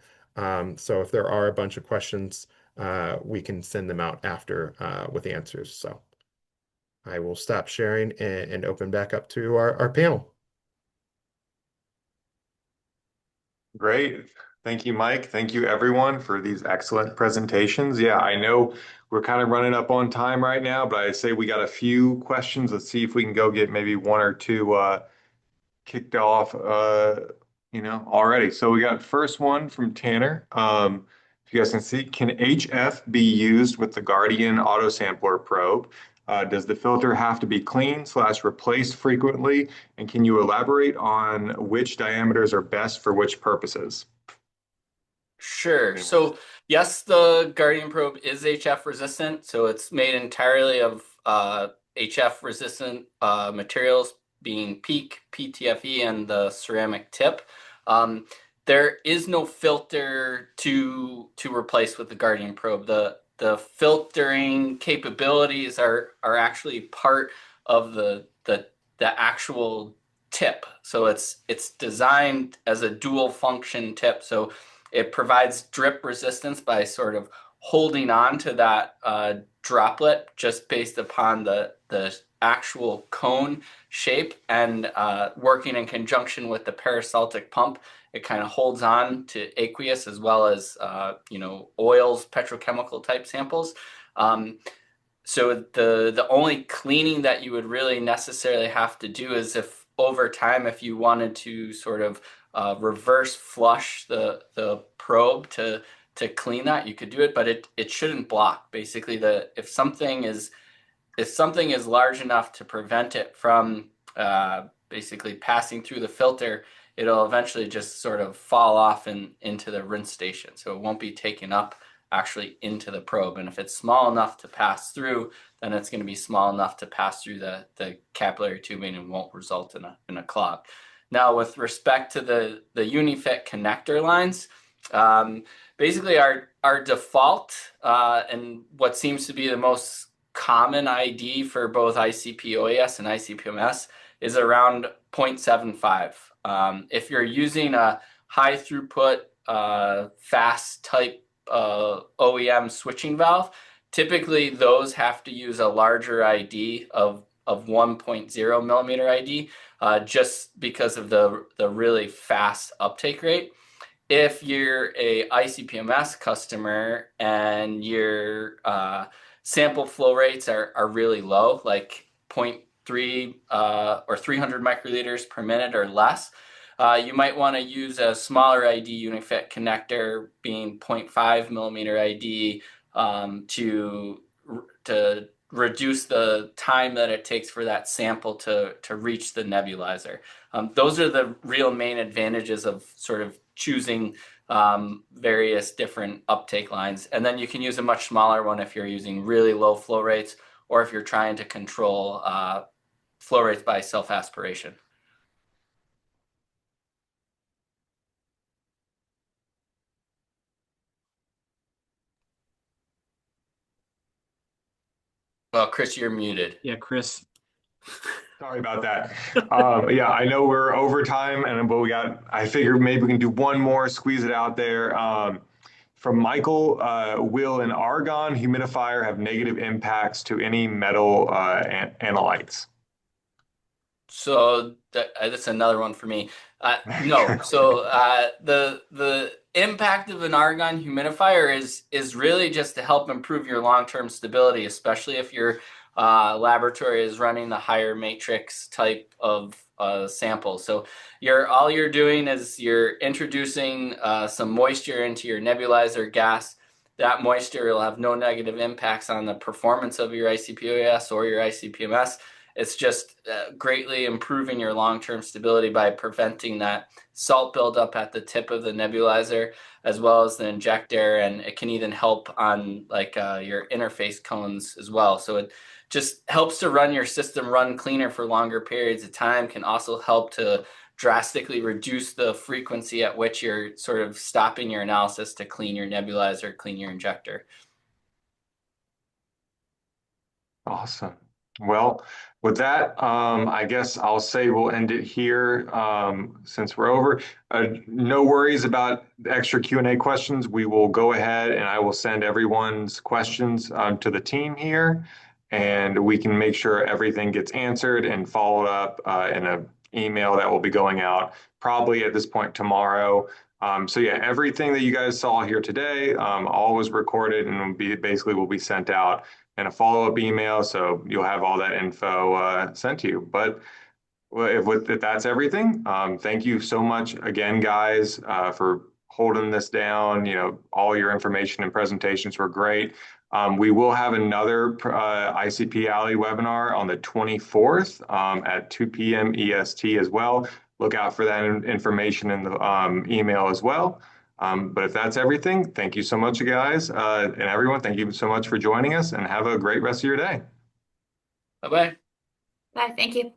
So if there are a bunch of questions, we can send them out after with answers. So I will stop sharing and open back up to our panel. Great. Thank you, Mike. Thank you, everyone, for these excellent presentations. Yeah, I know we're kind of running up on time right now, but I say we got a few questions. Let's see if we can go get maybe one or two kicked off, already. So we got first one from Tanner. If you guys can see, can HF be used with the Guardian auto sampler probe? Does the filter have to be cleaned/replaced frequently? And can you elaborate on which diameters are best for which purposes? Sure. So yes, the Guardian probe is HF resistant. So it's made entirely of HF resistant materials, being PEEK, PTFE, and the ceramic tip. There is no filter to replace with the Guardian probe. The filtering capabilities are actually part of the actual tip. So it's designed as a dual function tip. So it provides drip resistance by sort of holding on to that droplet just based upon the actual cone shape, and working in conjunction with the peristaltic pump, it kind of holds on to aqueous as well as oils, petrochemical type samples. So the only cleaning that you would really necessarily have to do is if over time, if you wanted to sort of reverse flush the probe to clean that, you could do it, but it shouldn't block. Basically, if something is large enough to prevent it from basically passing through the filter, it'll eventually just sort of fall off into the rinse station. So it won't be taken up actually into the probe. And if it's small enough to pass through, then it's going to be small enough to pass through the capillary tubing and won't result in a clog. Now, with respect to the UniFit connector lines, basically our default and what seems to be the most common ID for both ICP-OES and ICP-MS is around 0.75. If you're using a high throughput, fast type OEM switching valve, typically those have to use a larger ID of 1.0 millimeter ID, just because of the really fast uptake rate. If you're a ICP-MS customer and your sample flow rates are really low, like 0.3 or 300 microliters per minute or less, you might want to use a smaller ID UniFit connector, being 0.5 millimeter ID, to reduce the time that it takes for that sample to reach the nebulizer. Those are the real main advantages of sort of choosing various different uptake lines. And then you can use a much smaller one if you're using really low flow rates, or if you're trying to control flow rates by self-aspiration. Well, Chris, you're muted. Yeah, Chris. Sorry about that. Yeah, I know we're over time, but I figured maybe we can do one more, squeeze it out there. From Michael, will an argon humidifier have negative impacts to any metal analytes? So that's another one for me. No. So the impact of an argon humidifier is really just to help improve your long-term stability, especially if your laboratory is running the higher matrix type of sample. So all you're doing is you're introducing some moisture into your nebulizer gas. That moisture will have no negative impacts on the performance of your ICP-OES or your ICP-MS. It's just greatly improving your long-term stability by preventing that salt buildup at the tip of the nebulizer, as well as the injector, and it can even help on your interface cones as well. So it just helps to run your system run cleaner for longer periods of time, can also help to drastically reduce the frequency at which you're sort of stopping your analysis to clean your nebulizer, clean your injector. Awesome. Well, with that, I guess I'll say we'll end it here since we're over. No worries about the extra Q&A questions. We will go ahead and I will send everyone's questions to the team here, and we can make sure everything gets answered and followed up in an email that will be going out probably at this point tomorrow. So yeah, everything that you guys saw here today, all was recorded and will be sent out and a follow-up email, so you'll have all that info sent to you. But if that's everything, thank you so much again, guys, for holding this down. All your information and presentations were great. We will have another ICP Alley webinar on the 24th at 2 p.m. EST as well. Look out for that information in the email as well. But if that's everything, thank you so much, guys. And everyone, thank you so much for joining us, and have a great rest of your day. Bye-bye. Bye. Thank you.